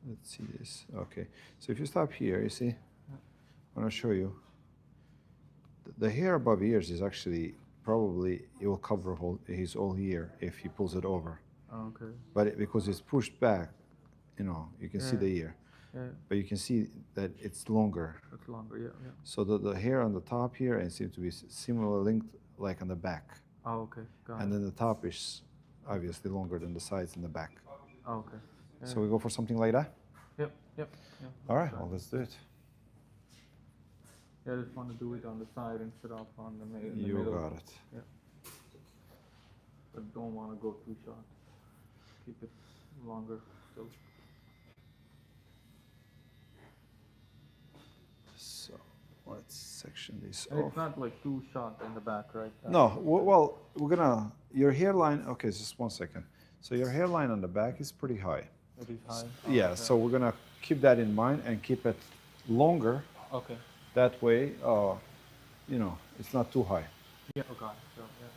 Let's see this. Okay, so if you stop here, you see, I'm gonna show you. The hair above ears is actually probably, it will cover his whole ear if he pulls it over. Oh, okay. But because it's pushed back, you know, you can see the ear. Yeah. But you can see that it's longer. It's longer, yeah, yeah. So the hair on the top here and seems to be similar length like on the back. Oh, okay. Got And it. then the top is obviously longer than the sides and the back. Oh, okay. Yeah. So we go for something like that? Yep, yep, yep. All right, well, let's do it. Yeah, I just want to do it on the side instead of on the middle. You got it. Yeah. But don't want to go too short. Keep it longer still. So let's section this And off. it's not like too short in the back, right? No, well, we're gonna, your hairline, okay, just 1 second. So your hairline on the back is pretty high. It is high. Yeah, Okay. so we're gonna keep that in mind and keep it longer. Okay. That way, you know, it's not too high. Yeah. Okay. So yeah.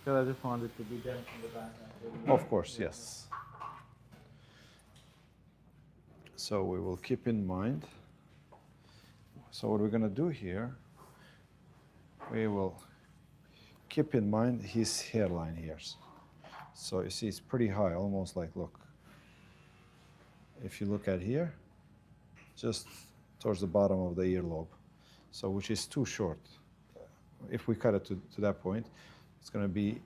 So I just wanted to be down in the back. Of course, yes. So we will keep in mind. So what we're gonna do here, we will keep in mind his hairline here. So you see it's pretty high, almost like, look. If you look at here, just towards the bottom of the earlobe. So which is too short. If we cut it to that point, it's gonna be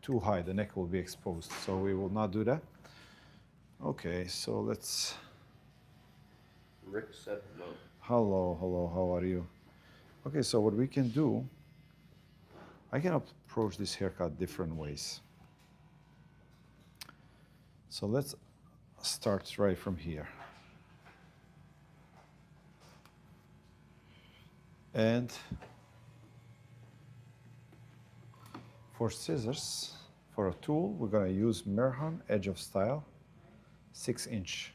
too high, the neck will be exposed. So we will not do that. Okay, so let's, Rick said no. hello, hello, how are you? Okay, so what we can do, I can approach this haircut different ways. So let's start right from here. And for scissors, for a tool, we're gonna use Mirhan Edge of Style, 6-inch.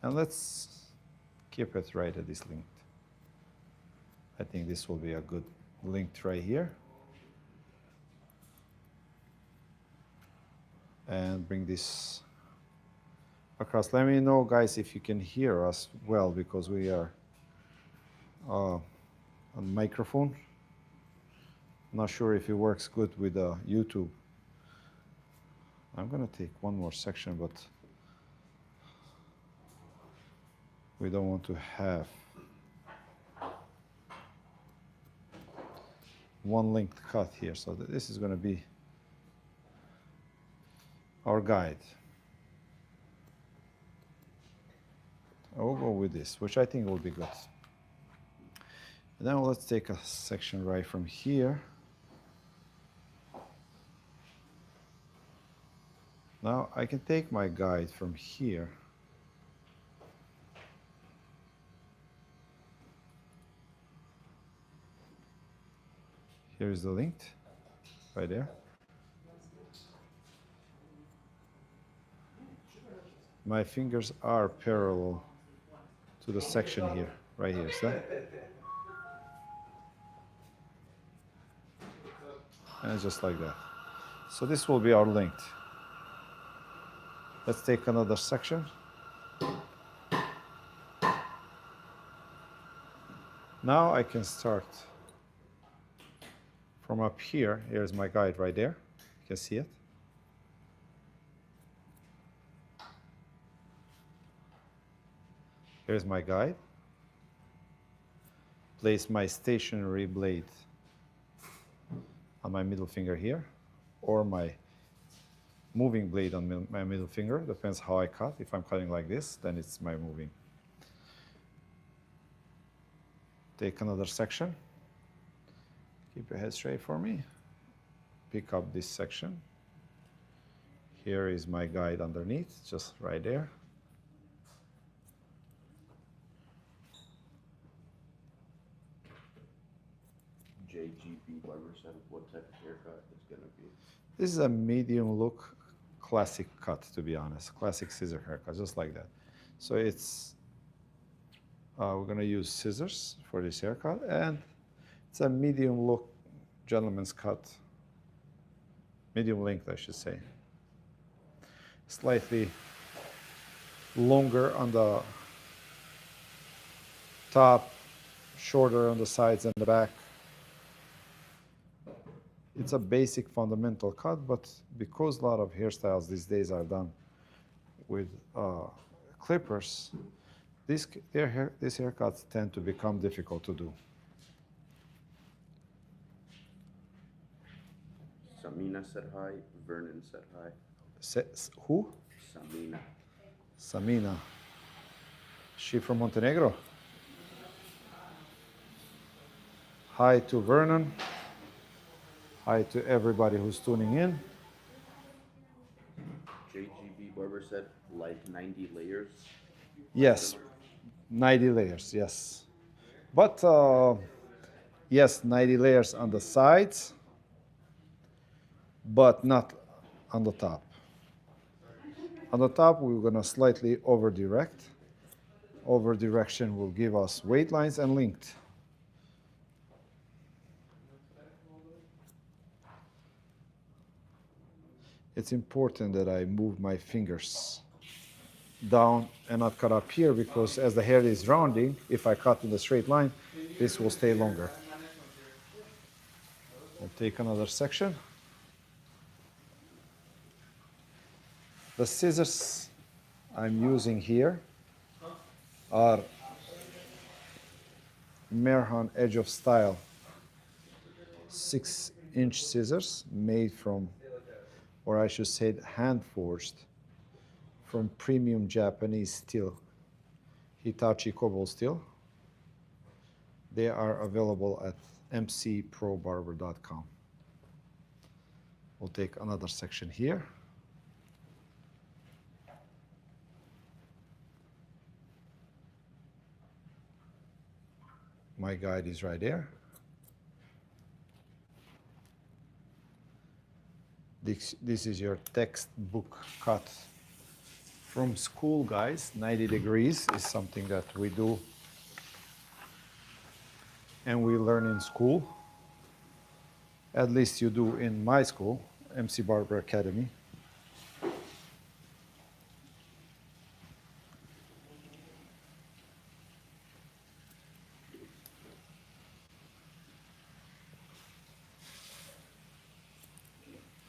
And let's keep it right at this length. I think this will be a good length right here. And bring this across. Let me know, guys, if you can hear us well, because we are on microphone. Not sure if it works good with YouTube. I'm gonna take one more section, but we don't want to have one length cut here. So this is gonna be our guide. I will go with this, which I think will be good. And then let's take a section right from here. Now I can take my guide from here. Here's the length, right there. My fingers are parallel to the section here, right here, see that? And just like that. So this will be our length. Let's take another section. Now I can start from up here. Here's my guide right there. You can see it. Here's my guide. Place my stationary blade on my middle finger here, or my moving blade on my middle finger. Depends how I cut. If I'm cutting like this, then it's my moving. Take another section. Keep your head straight for me. Pick up this section. Here is my guide underneath, just right there. JGB Barber said what type of haircut it's gonna be. This is a medium look, classic cut, to be honest. Classic scissor haircut, just like that. So it's, we're gonna use scissors for this haircut, and it's a medium look, gentleman's cut. Medium length, I should say. Slightly longer on the top, shorter on the sides and the back. It's a basic fundamental cut, but because a lot of hairstyles these days are done with clippers, these haircuts tend to become difficult to do. Samina said hi. Vernon said hi. Who? Samina. Samina. She from Montenegro? Hi to Vernon. Hi to everybody who's tuning in. JGB Barber said like 90 layers. Yes, 90 layers, yes. But yes, 90 layers on the sides, but not on the top. On the top, we're gonna slightly over direct. Over direction will give us weight lines and linked. It's important that I move my fingers down and not cut up here, because as the hair is rounding, if I cut in the straight line, this will stay longer. We'll take another section. The scissors I'm using here are Mirhan Edge of Style 6-inch scissors made from, or I should say hand forged, from premium Japanese steel, Hitachi cobalt steel. They are available at mcprobarber.com. We'll take another section here. My guide is right there. This is your textbook cut from school, guys. 90 degrees is something that we do and we learn in school. At least you do in my school, MC Barber Academy.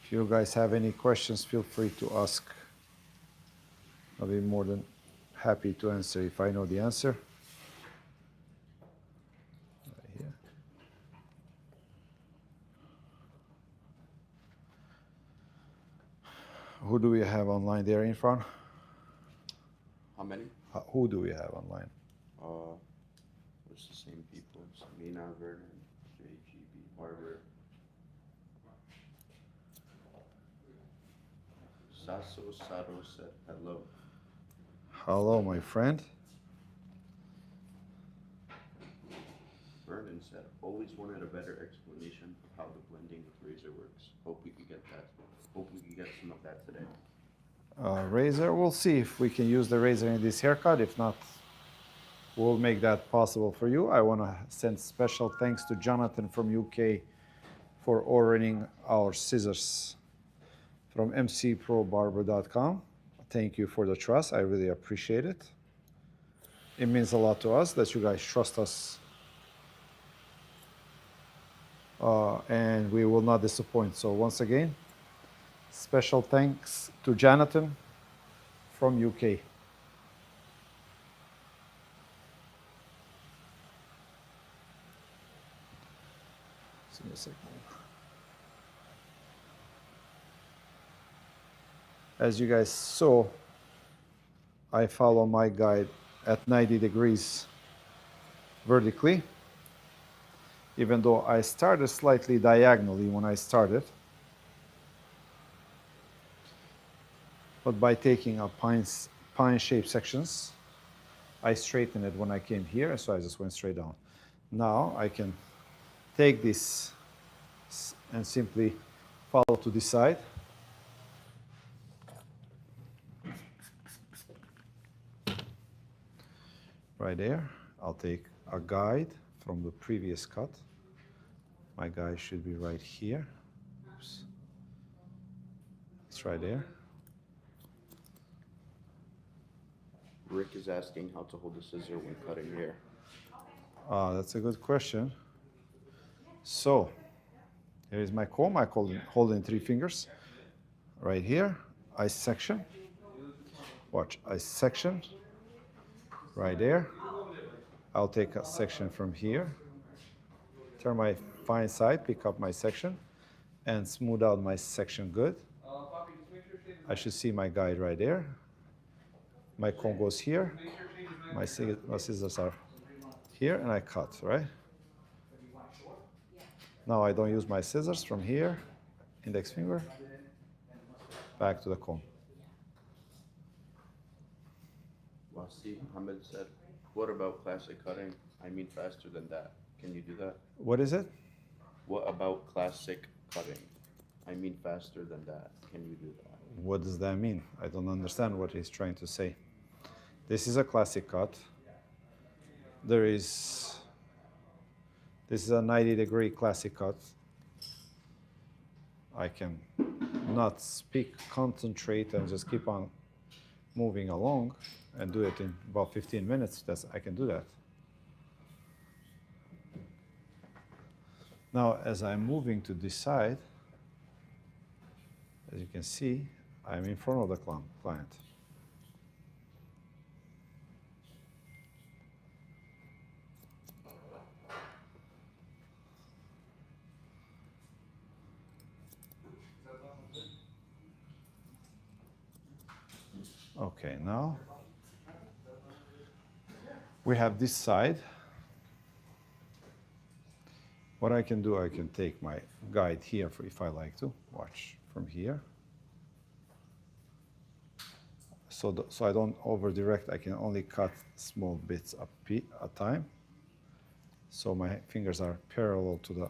If you guys have any questions, feel free to ask. I'll be more than happy to answer if I know the answer. Right here. Who do we have online there in front? How many? Who do we have online? It's the same people. Samina, Vernon, JGB Barber. Sasso Sato said hello. Hello, my friend. Vernon said, always wanted a better explanation of how the blending with razor works. Hope we could get that. Hope we could get some of that today. Razor, we'll see if we can use the razor in this haircut. If not, we'll make that possible for you. I want to send special thanks to Jonathan from UK for ordering our scissors from mcprobarber.com. Thank you for the trust. I really appreciate it. It means a lot to us that you guys trust us. And we will not disappoint. So once again, special thanks to Jonathan from UK. Give me a second. As you guys saw, I follow my guide at 90 degrees vertically, even though I started slightly diagonally when I started. But by taking a pine-shaped sections, I straightened it when I came here, so I just went straight down. Now I can take this and simply follow to the side. Right there, I'll take a guide from the previous cut. My guide should be right here. Oops. It's right there. Rick is asking how to hold the scissor when cutting hair. That's a good question. So, here is my comb. I hold in 3 fingers. Right here, I section. Watch, I section. Right there. I'll take a section from here. Turn my fine side, pick up my section, and smooth out my section good. I should see my guide right there. My comb goes here. My scissors are here, and I cut, right? Now I don't use my scissors from here, index finger, back to the comb. Wasi Muhammad said, what about classic cutting? I mean faster than that. Can you do that? What is it? What about classic cutting? I mean faster than that. Can you do that? What does that mean? I don't understand what he's trying to say. This is a classic cut. This is a 90-degree classic cut. I can not speak, concentrate, and just keep on moving along and do it in about 15 minutes. I can do that. Now, as I'm moving to this side, as you can see, I'm in front of the client. Okay, now we have this side. What I can do, I can take my guide here if I like to. Watch from here. So I don't over direct, I can only cut small bits at a time. So my fingers are parallel to the.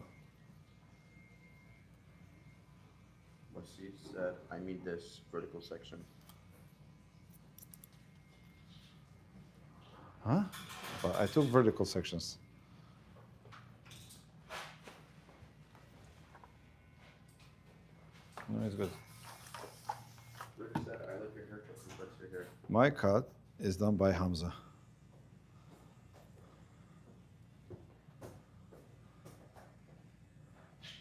Wasi said, I mean this vertical section. Huh? But I took vertical sections. No, it's good. Rick said, I like your haircut. What's your hair? My cut is done by Hamza.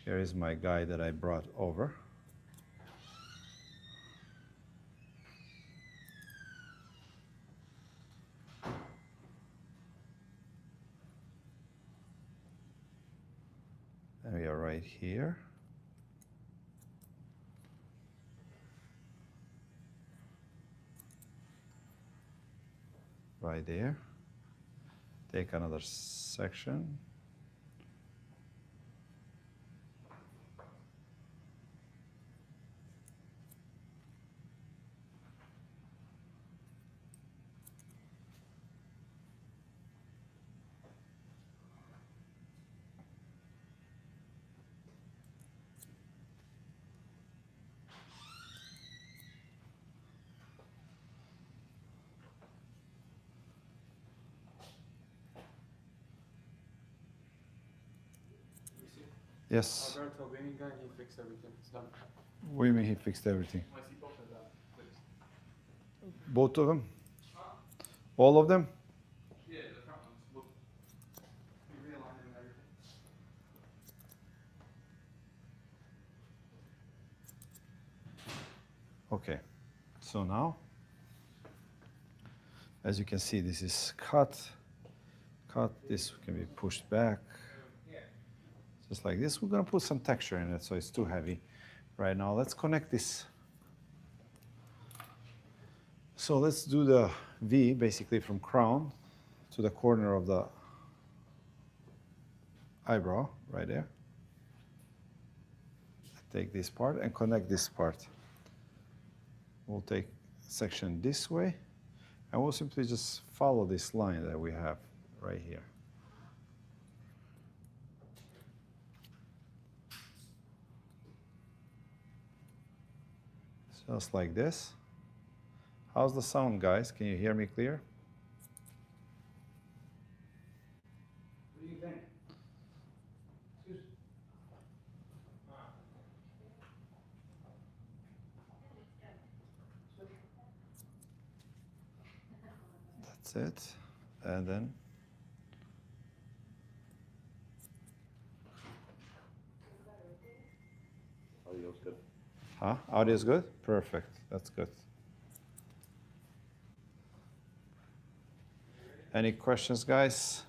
Here is my guide that I brought over. And we are right here. Right there. Take another section. Yes. Alberto, Benny guy, he fixed everything. It's done. What do you mean he fixed everything? My seatbelt is fixed. Both of them? All of them? Yeah, the front ones. Look. He realigned it and everything. Okay. So now, as you can see, this is cut. This can be pushed back. Just like this. We're going to put some texture in it so it's too heavy right now. Let's connect this. So let's do the V basically from crown to the corner of the eyebrow right there. Take this part and connect this part. We'll take section this way and we'll simply just follow this line that we have right here. Just like this. How's the sound, guys? Can you hear me clear? What do you think? Excuse That's it. And then Audio's good. huh? Audio is good? Perfect. That's good. Any questions, guys?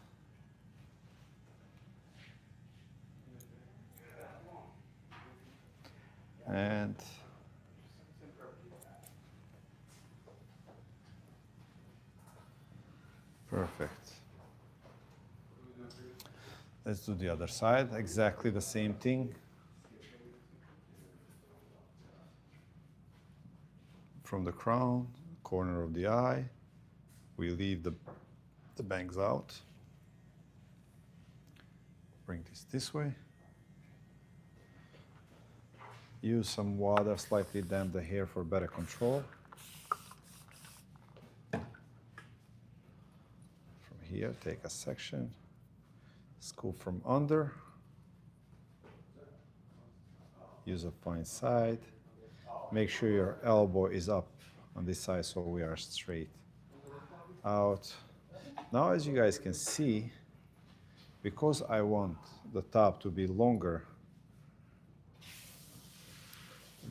And perfect. Let's do the other side. Exactly the same thing. From the crown, corner of the eye, we leave the bangs out. Bring this way. Use some water, slightly damp the hair for better control. From here, take a section, scoop from under. Use a fine side. Make sure your elbow is up on this side so we are straight out. Now, as you guys can see, because I want the top to be longer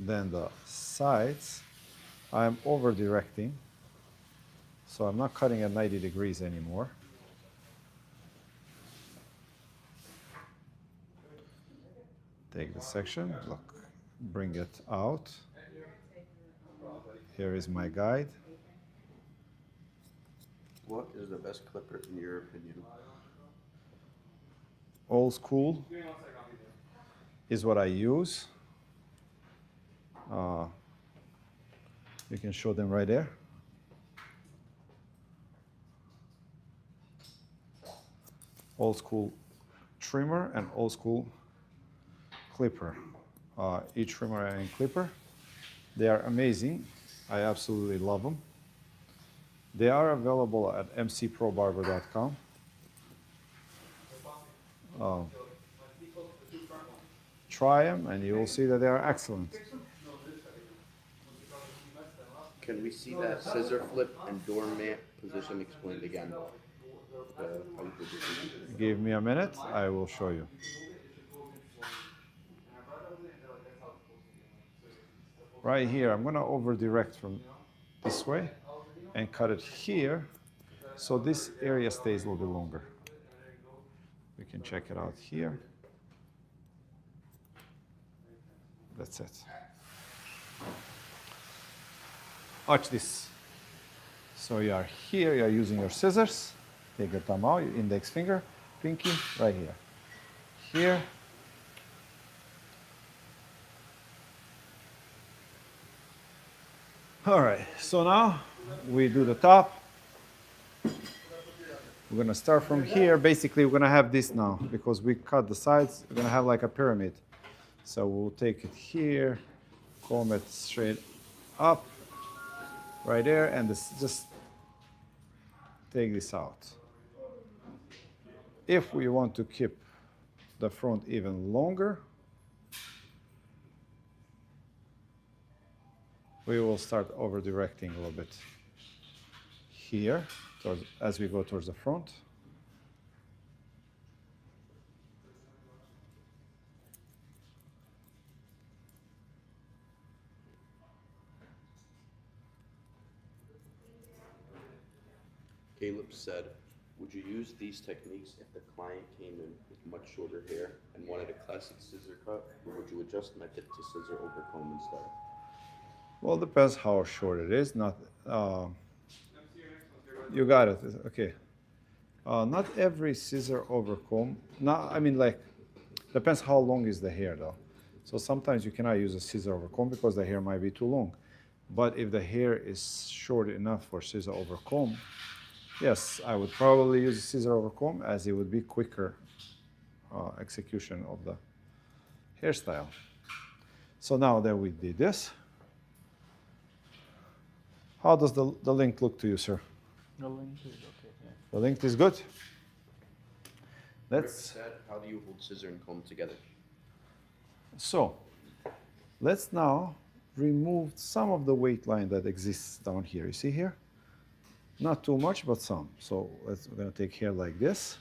than the sides, I'm over directing. So I'm not cutting at 90 degrees anymore. Take the section, look, bring it out. Here is my guide. What is the best clipper in your opinion? Old school is what I use. You can show them right there. Old school trimmer and old school clipper. Each trimmer and clipper, they are amazing. I absolutely love them. They are available at mcprobarber.com. Try them and you will see that they are excellent. Can we see that scissor flip and doormat position explained again? How you did this. Give me a minute, I will show you. Right here, I'm going to over direct from this way and cut it here so this area stays a little bit longer. We can check it out here. That's it. Watch this. So you are here, you are using your scissors. Take your thumb out, your index finger, pinky, right here. Here. All right, so now we do the top. We're gonna start from here. Basically, we're gonna have this now because we cut the sides. We're gonna have like a pyramid. So we'll take it here, comb it straight up, right there, and just take this out. If we want to keep the front even longer, we will start over directing a little bit here as we go towards the front. Caleb said, would you use these techniques if the client came in with much shorter hair and wanted a classic scissor cut, or would you adjust method to scissor over comb instead? Well, it depends how short it is. Not, you got it. Okay. Not every scissor over comb. Not, I mean, like, depends how long is the hair, though. So sometimes you cannot use a scissor over comb because the hair might be too long. But if the hair is short enough for scissor over comb, yes, I would probably use a scissor over comb as it would be quicker execution of the hairstyle. So now that we did this, how does the length look to you, sir? The length is okay. Yeah. The length is good? Let's. Said, how do you hold scissor and comb together? So, let's now remove some of the weight line that exists down here. You see here? Not too much, but some. So we're going to take here like this.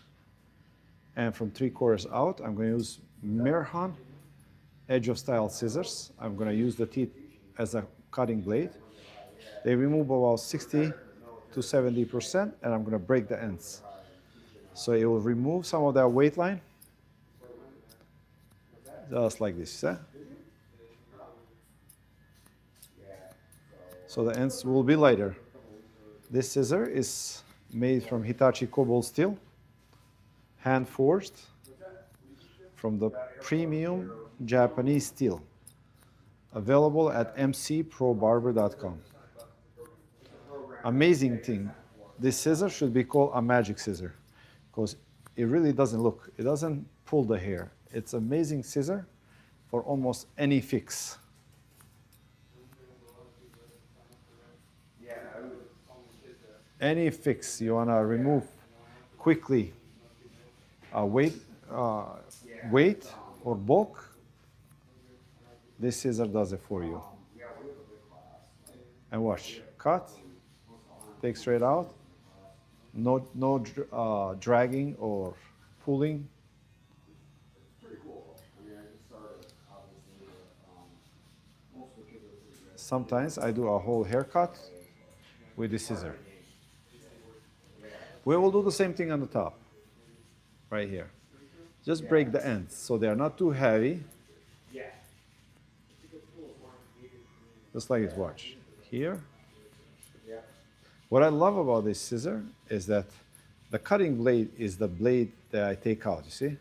And from 3/4 out, I'm going to use Mirhan Edge of Style scissors. I'm going to use the teeth as a cutting blade. They remove about 60 to 70%, and I'm going to break the ends. So it will remove some of that weight line, just like this. So the ends will be lighter. This scissor is made from Hitachi cobalt steel, hand forged from the premium Japanese steel, available at mcprobarber.com. Amazing thing, this scissor should be called a magic scissor because it really doesn't look, it doesn't pull the hair. It's amazing scissor for almost any fix. Any fix you want to remove quickly weight or bulk, this scissor does it for you. And watch, cut, take straight out, no dragging or pulling. Sometimes I do a whole haircut with this scissor. We will do the same thing on the top, right here. Just break the ends so they are not too heavy. Just like it, watch. Here. What I love about this scissor is that the cutting blade is the blade that I take out, you see?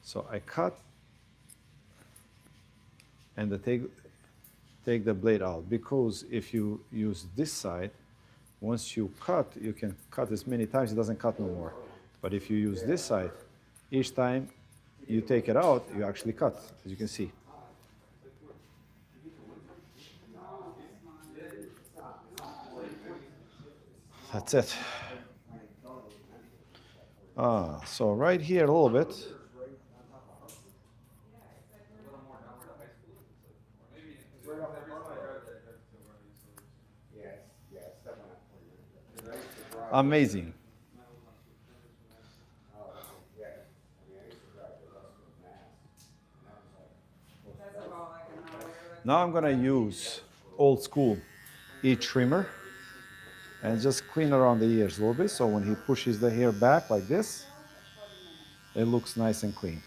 So I cut and take the blade out, because if you use this side, once you cut, you can cut as many times, it doesn't cut no more. But if you use this side, each time you take it out, you actually cut, as you can see. That's it. So right here a little bit. Amazing. Now I'm going to use old school heat trimmer and just clean around the ears a little bit, so when he pushes the hair back like this, it looks nice and clean.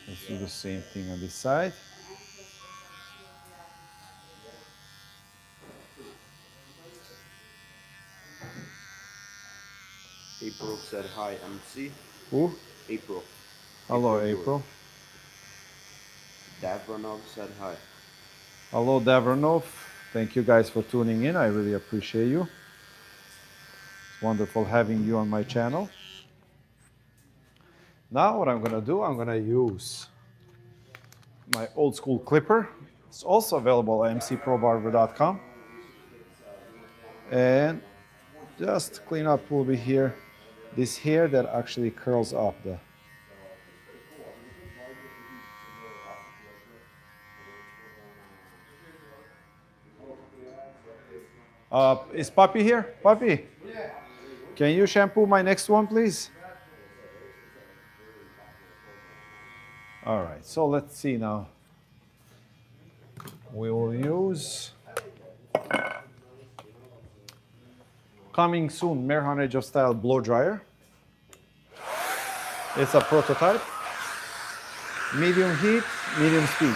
Let's do the same thing on this side. April said hi, MC. Who? April. Hello, April. Davronov said hi. Hello, Davronov. Thank you guys for tuning in. I really appreciate you. It's wonderful having you on my channel. Now what I'm going to do, I'm going to use my old school clipper. It's also available at mcprobarber.com. And just clean up a little bit here, this hair that actually curls up the. Is Puppy here? Puppy? Can you shampoo my next one, please? All right, so let's see now. We will use, coming soon, Mirhan Edge of Style blow dryer. It's a prototype. Medium heat, medium speed.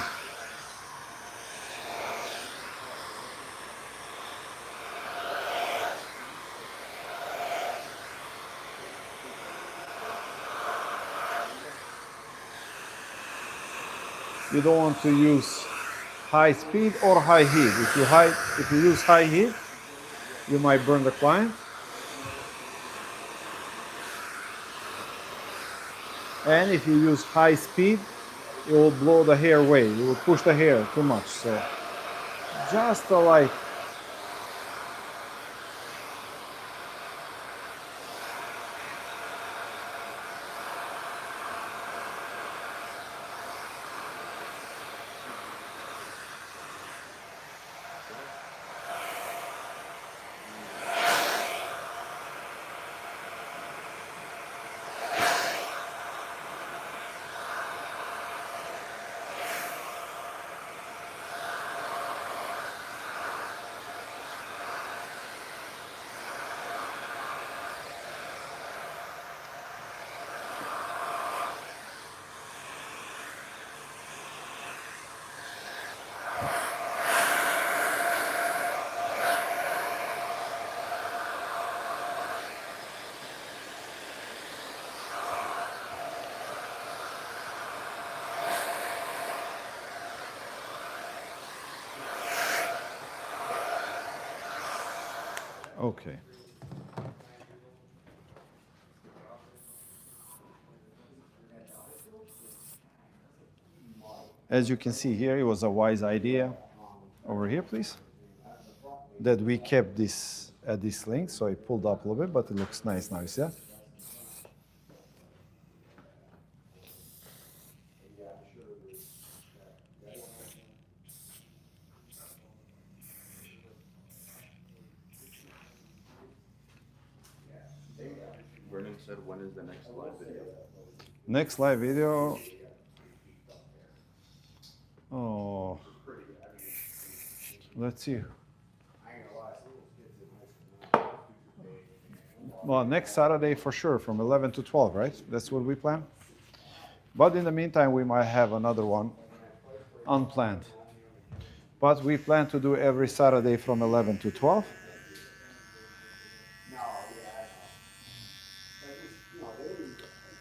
You don't want to use high speed or high heat. If you use high heat, you might burn the client. And if you use high speed, it will blow the hair away. You will push the hair too much. So just a light. Okay. As you can see here, it was a wise idea. Over here, please. That we kept this at this length, so it pulled up a little bit, but it looks nice now, you see that? Vernon said, when is the next live video? Next live video. Oh, let's see. Well, next Saturday for sure, from 11 to 12, right? That's what we plan. But in the meantime, we might have another one unplanned. But we plan to do every Saturday from 11 to 12.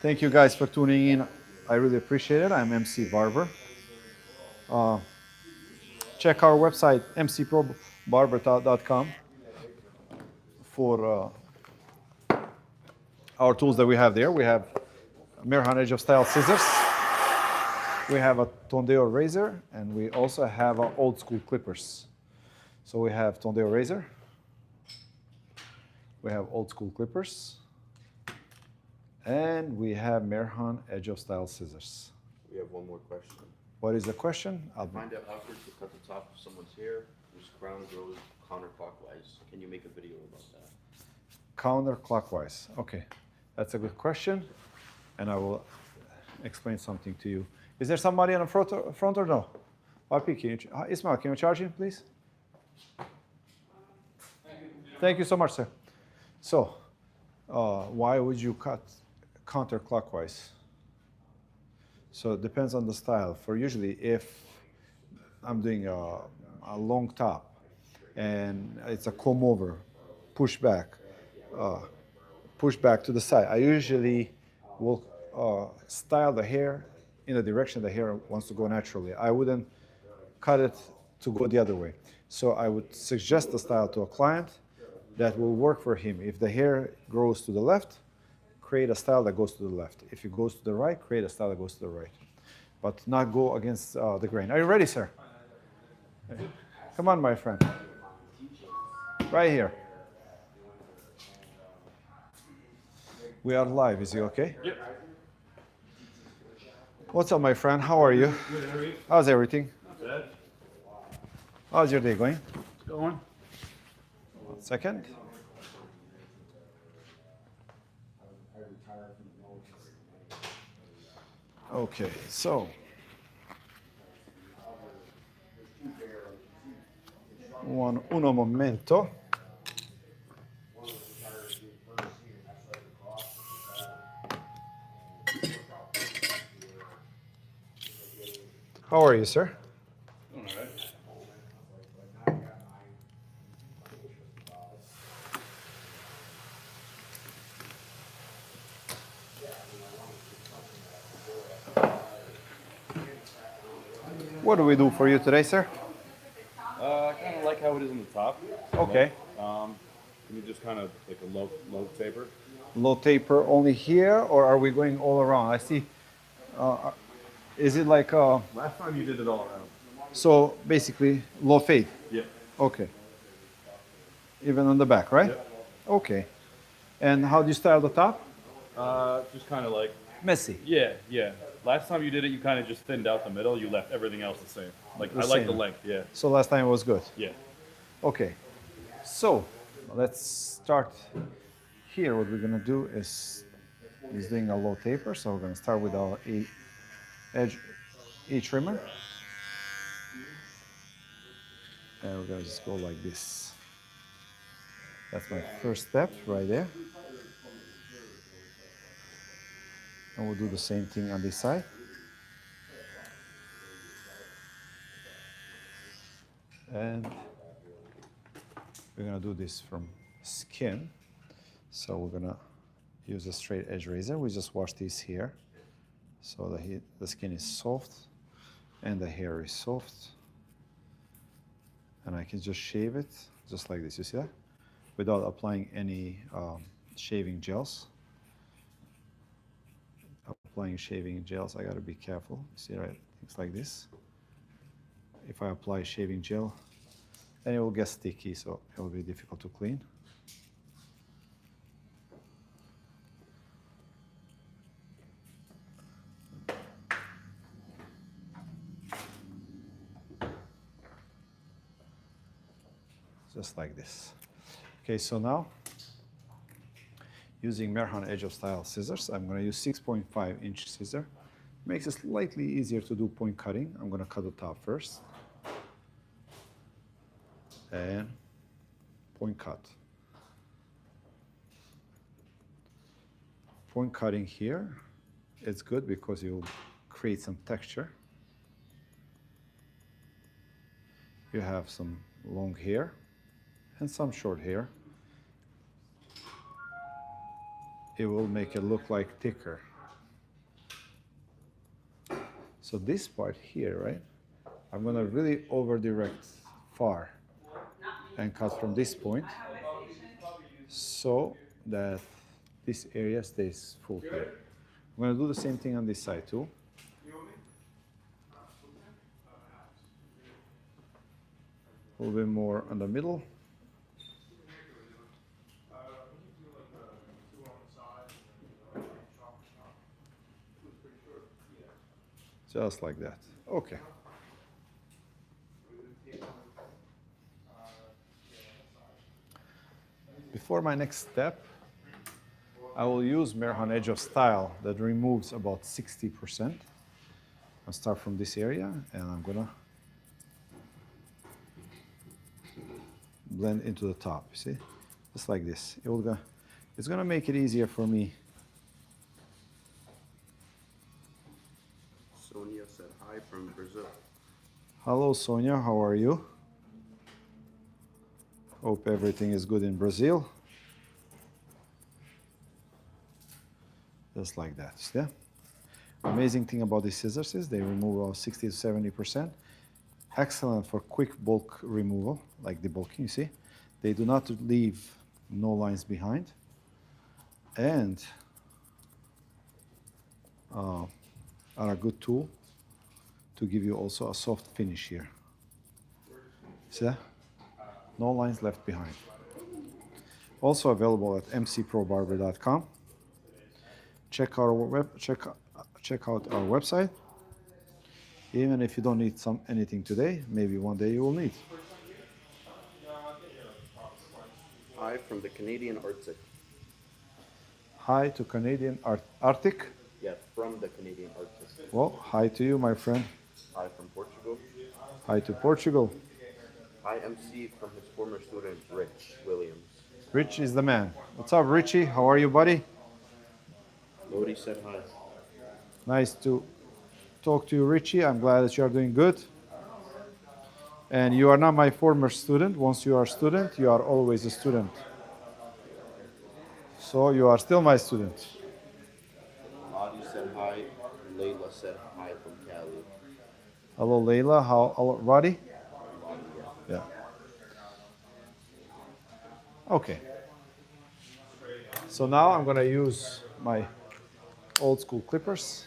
Thank you guys for tuning in. I really appreciate it. I'm MC Barber. Check our website, mcprobarber.com, for our tools that we have there. We have Mirhan Edge of Style scissors. We have a Tondeo razor, and we also have old school clippers. So we have Tondeo razor. We have old school clippers. And we have Mirhan Edge of Style scissors. We have one more question. What is the question? Find out how to cut the top of someone's hair whose crown grows counterclockwise. Can you make a video about that? Counterclockwise. Okay, that's a good question, and I will explain something to you. Is there somebody on the front or no? RP, Ismail, can you charge him, please? Thank you so much, sir. So, why would you cut counterclockwise? So it depends on the style. For usually, if I'm doing a long top and it's a comb over, push back to the side, I usually will style the hair in the direction the hair wants to go naturally. I wouldn't cut it to go the other way. So I would suggest the style to a client that will work for him. If the hair grows to the left, create a style that goes to the left. If it goes to the right, create a style that goes to the right. But not go against the grain. Are you ready, sir? Come on, my friend. Right here. We are live. Is he okay? Yep. What's up, my friend? How are you? Good, how are you? How's everything? Not bad. How's your day going? It's going. 1 second. Okay, so uno momento. How are you, sir? Doing all right. What do we do for you today, sir? I kind of like how it is on the top. Okay. Can you just kind of like a low taper? Low taper only here, or are we going all around? I see. Is it like Last time you did it all around. so? Basically, low fade. Yep. Okay. Even on the back, right? Yep. Okay. And how do you style the top? Just kind of like, Messy. yeah. Last time you did it, you kind of just thinned out the middle. You left everything else the same. Like, The I like the same. length, yeah. So last time it was good. Yeah. Okay. So let's start here. What we're gonna do is doing a low taper. So we're gonna start with our E trimmer. And we're gonna just go like this. That's my first step right there. And we'll do the same thing on this side. And we're gonna do this from skin. So we're gonna use a straight edge razor. We just wash these here. So the skin is soft and the hair is soft. And I can just shave it just like this, you see that? without applying any shaving gels. Applying shaving gels, I gotta be careful. See, right, things like this. If I apply shaving gel, then it will get sticky, so it will be difficult to clean. Just like this. Okay, so now, using Mirhan Edge of Style scissors, I'm going to use 6.5-inch scissor. Makes it slightly easier to do point cutting. I'm going to cut the top first. And point cut. Point cutting here, it's good because it will create some texture. You have some long hair and some short hair. It will make it look like thicker. So this part here, right? I'm gonna really over direct far and cut from this point so that this area stays full here. I'm gonna do the same thing on this side too. A little bit more on the middle. Just like that. Okay. Before my next step, I will use Mirhan Edge of Style that removes about 60%. I'll start from this area and I'm gonna blend into the top, you see? Just like this. It's gonna make it easier for me. Sonia said hi from Brazil. Hello, Sonia, how are you? Hope everything is good in Brazil. Just like that, yeah? Amazing thing about these scissors is they remove about 60 to 70%. Excellent for quick bulk removal, like debulking, you see? They do not leave no lines behind. And are a good tool to give you also a soft finish here. See that? No lines left behind. Also available at mcprobarber.com. Check out our website. Even if you don't need anything today, maybe one day you will need. Hi from the Canadian Arctic. Hi to Canadian Arctic. Yeah, from the Canadian Arctic. Well, hi to you, my friend. Hi from Portugal. Hi to Portugal. Hi MC from his former student, Rich Williams. Rich is the man. What's up, Richie? How are you, buddy? Lodi said hi. Nice to talk to you, Richie. I'm glad that you are doing good. And you are not my former student. Once you are a student, you are always a student. So you are still my student. Lodi said hi. Layla said hi from Cali. Hello, Layla. Hello, Roddy? Yeah. Okay. So now I'm going to use my old school clippers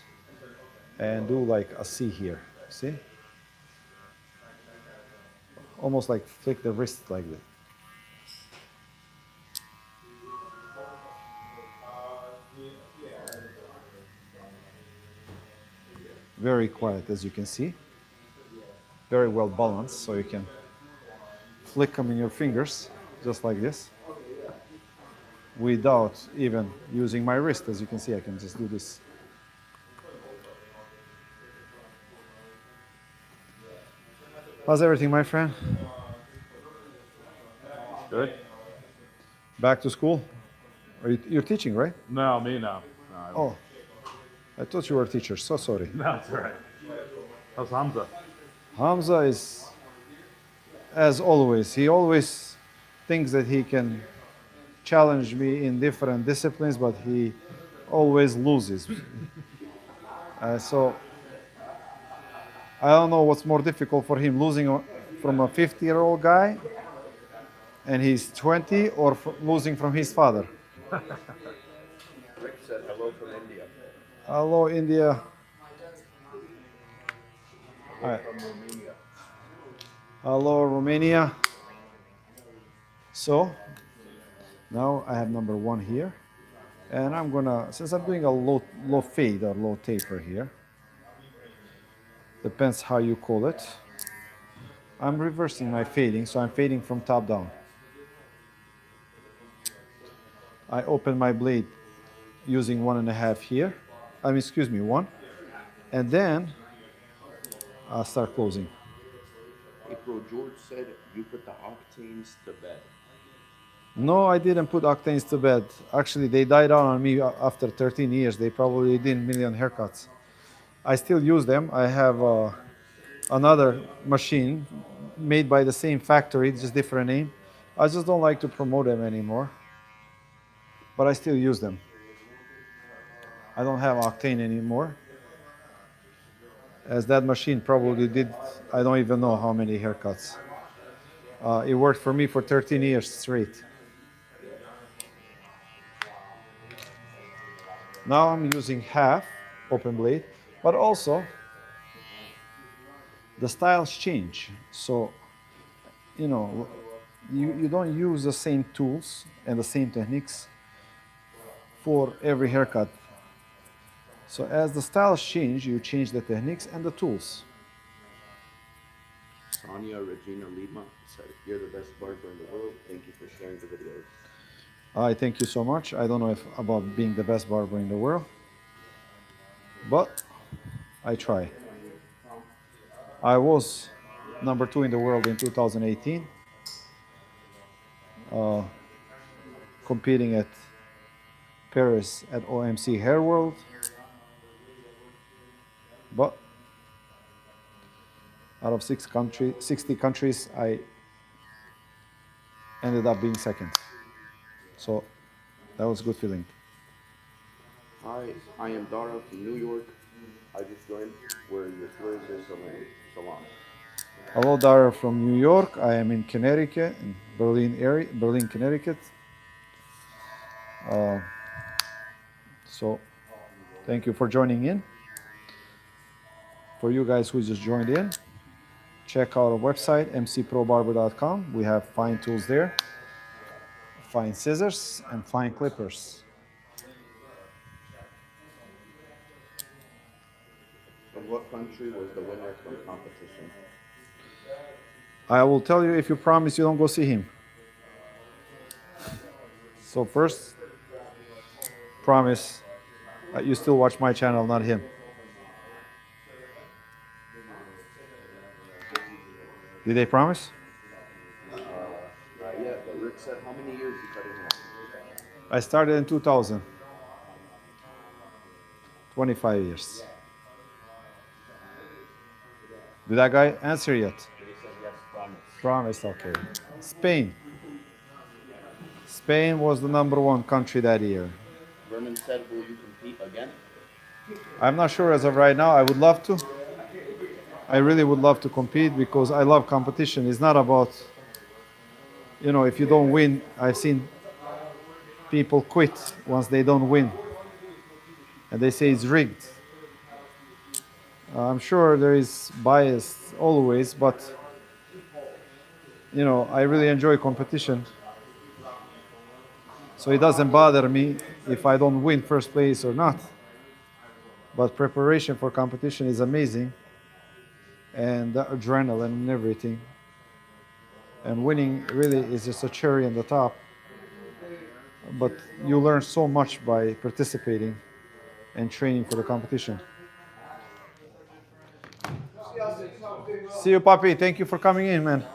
and do like a C here. See? Almost like flick the wrist like that. Very quiet, as you can see. Very well balanced, so you can flick them in your fingers, just like this, without even using my wrist. As you can see, I can just do this. How's everything, my friend? Good? Back to school? You're teaching, right? No, me no. Oh, I thought you were a teacher. So sorry. No, it's all right. How's Hamza? Hamza is, as always, he always thinks that he can challenge me in different disciplines, but he always loses. So I don't know what's more difficult for him, losing from a 50-year-old guy and he's 20 or losing from his father. Rick said hello from India. Hello, India. Hi. From Romania. Hello, Romania. So now I have number 1 here, and I'm gonna, since I'm doing a low fade or low taper here, depends how you call it. I'm reversing my fading, so I'm fading from top down. I open my blade using 1.5 here. I mean, excuse me, 1, and then I'll start closing. April George said you put the octanes to bed. No, I didn't put octanes to bed. Actually, they died out on me after 13 years. They probably did a million haircuts. I still use them. I have another machine made by the same factory, just different name. I just don't like to promote them anymore, but I still use them. I don't have octane anymore, as that machine probably did, I don't even know how many haircuts. It worked for me for 13 years straight. Now I'm using half open blade, but also the styles change. So, you know, you don't use the same tools and the same techniques for every haircut. So as the styles change, you change the techniques and the tools. Tanya Regina Lima said you're the best barber in the world. Thank you for sharing the videos. I thank you so much. I don't know if about being the best barber in the world, but I try. I was number 2 in the world in 2018, competing at Paris at OMC Hair World. But out of 60 countries, I ended up being second. So that was a good feeling. Hi, I am Dara from New York. I just joined. Where's your salon? Hello, Dara from New York. I am in Connecticut, in Berlin, Connecticut. So thank you for joining in. For you guys who just joined in, check out our website, mcprobarber.com. We have fine tools there, fine scissors, and fine clippers. From what country was the winner from competition? I will tell you if you promise you don't go see him. So first, promise that you still watch my channel, not him. Did they promise? Not yet, but Rick said how many years you cutting hair? I started in 2000. 25 years. Did that guy answer yet? He said yes, promise. Promise, okay. Spain. Spain was the #1 country that year. Vernon said, will you compete again? I'm not sure as of right now. I would love to. I really would love to compete because I love competition. It's not about, you know, if you don't win. I've seen people quit once they don't win. And they say it's rigged. I'm sure there is bias always, but, you know, I really enjoy competition. So it doesn't bother me if I don't win first place or not. But preparation for competition is amazing. And the adrenaline and everything. And winning really is just a cherry on the top. But you learn so much by participating and training for the competition. See you, Papi. Thank you for coming in, man.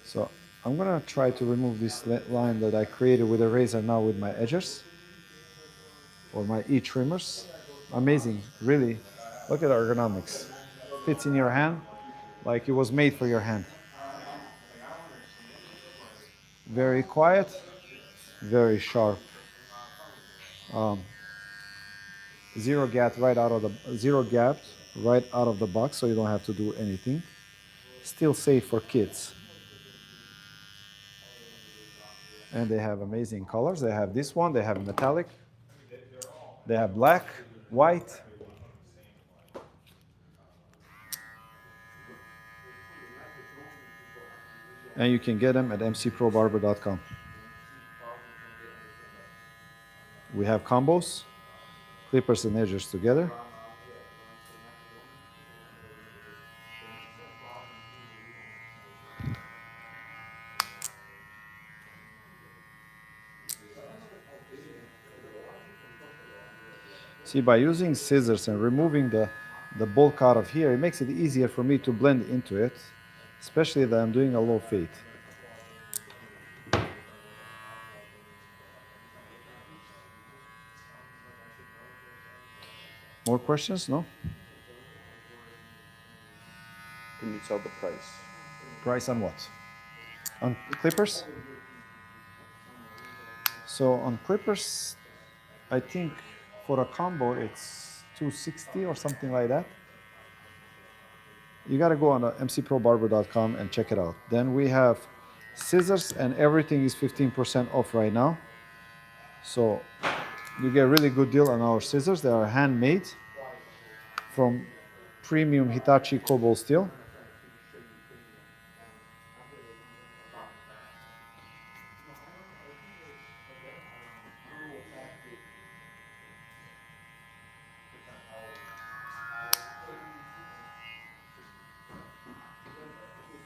So I'm gonna try to remove this line that I created with a razor now with my edgers or my e-trimmers. Amazing, really. Look at the ergonomics. Fits in your hand like it was made for your hand. Very quiet, very sharp. Zero gap right out of the box, so you don't have to do anything. still safe for kids. And they have amazing colors. They have this one, they have metallic, they have black, white. And you can get them at mcprobarber.com. We have combos, clippers and edgers together. See, by using scissors and removing the bulk out of here, it makes it easier for me to blend into it, especially that I'm doing a low fade. More questions? No? Can you tell the price? Price on what? On clippers? So on clippers, I think for a combo it's $260 or something like that. You gotta go on mcprobarber.com and check it out. Then we have scissors and everything is 15% off right now. So you get a really good deal on our scissors. They are handmade from premium Hitachi cobalt steel.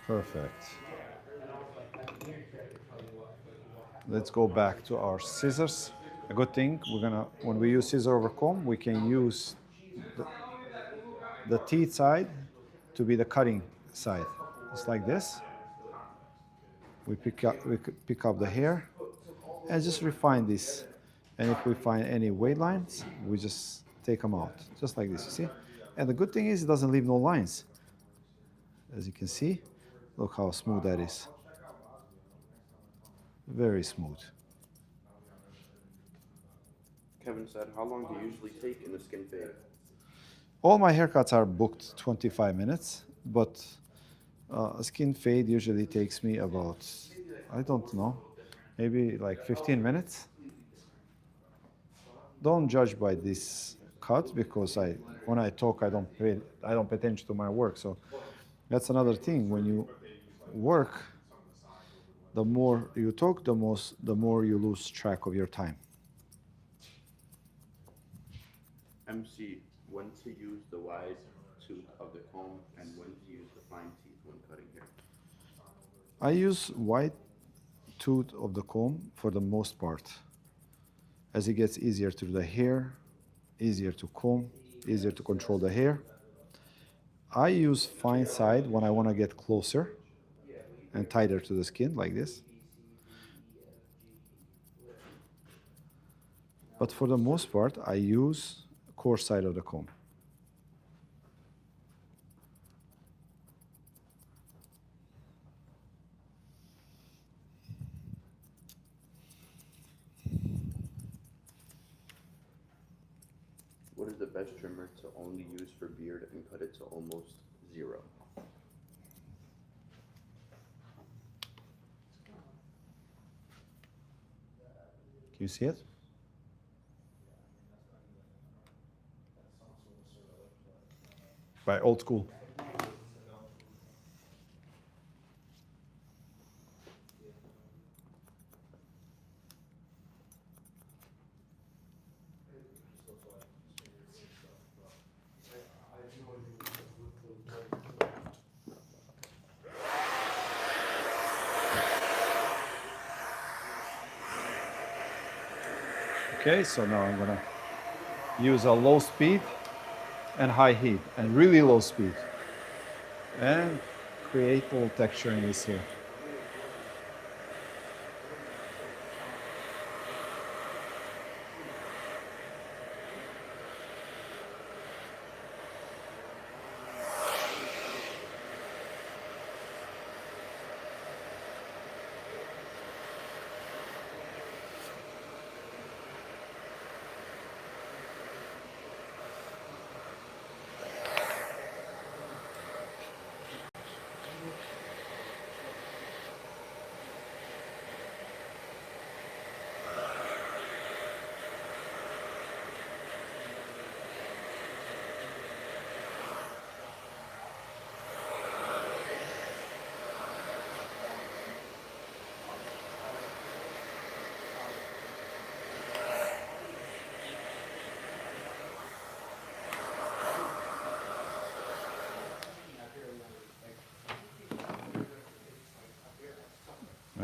Perfect. Let's go back to our scissors. A good thing, when we use scissor over comb, we can use the teeth side to be the cutting side. Just like this. We pick up the hair and just refine this. And if we find any weight lines, we just take them out, just like this, you see? And the good thing is it doesn't leave no lines. As you can see, look how smooth that is. Very smooth. Kevin said, how long do you usually take in the skin fade? All my haircuts are booked 25 minutes, but a skin fade usually takes me about, I don't know, maybe like 15 minutes. Don't judge by this cut because when I talk, I don't pay attention to my work. So that's another thing. When you work, the more you talk, the more you lose track of your time. MC, when to use the wide tooth of the comb and when to use the fine teeth when cutting hair? I use wide tooth of the comb for the most part. As it gets easier to do the hair, easier to comb, easier to control the hair. I use fine side when I want to get closer and tighter to the skin, like this. But for the most part, I use coarse side of the comb. What is the best trimmer to only use for beard and cut it to almost zero? Can you see it? By old school. Okay, so now I'm gonna use a low speed and high heat and really low speed and create a little texture in this here.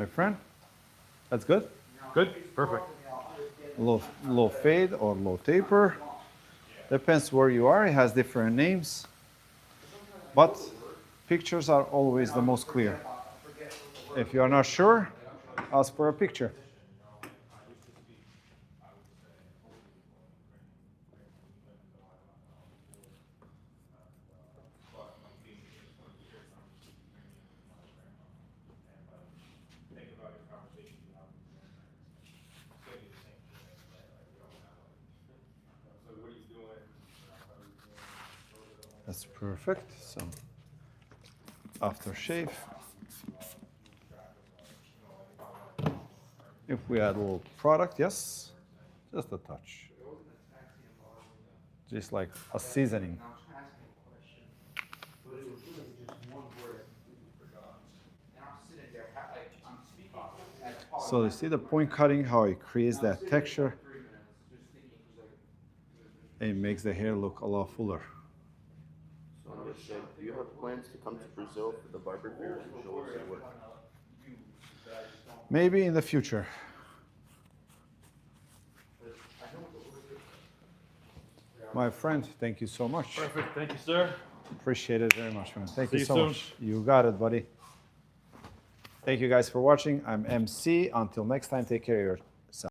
my friend. That's good. Good? Perfect. Low fade or low taper. Depends where you are. It has different names. But pictures are always the most clear. If you are not sure, ask for a picture. That's perfect. So after shave, if we add a little product, yes, just a touch, just like a seasoning. So you see the point cutting, how it creates that texture. It makes the hair look a lot fuller. So do you have plans to come to Brazil for the Barber Fair and show us what? Maybe in the future. My friend, thank you so much. Perfect. Thank you, sir. Appreciate it very much, man. Thank See you you so soon. much. You got it, buddy. Thank you guys for watching. I'm MC. Until next time, take care of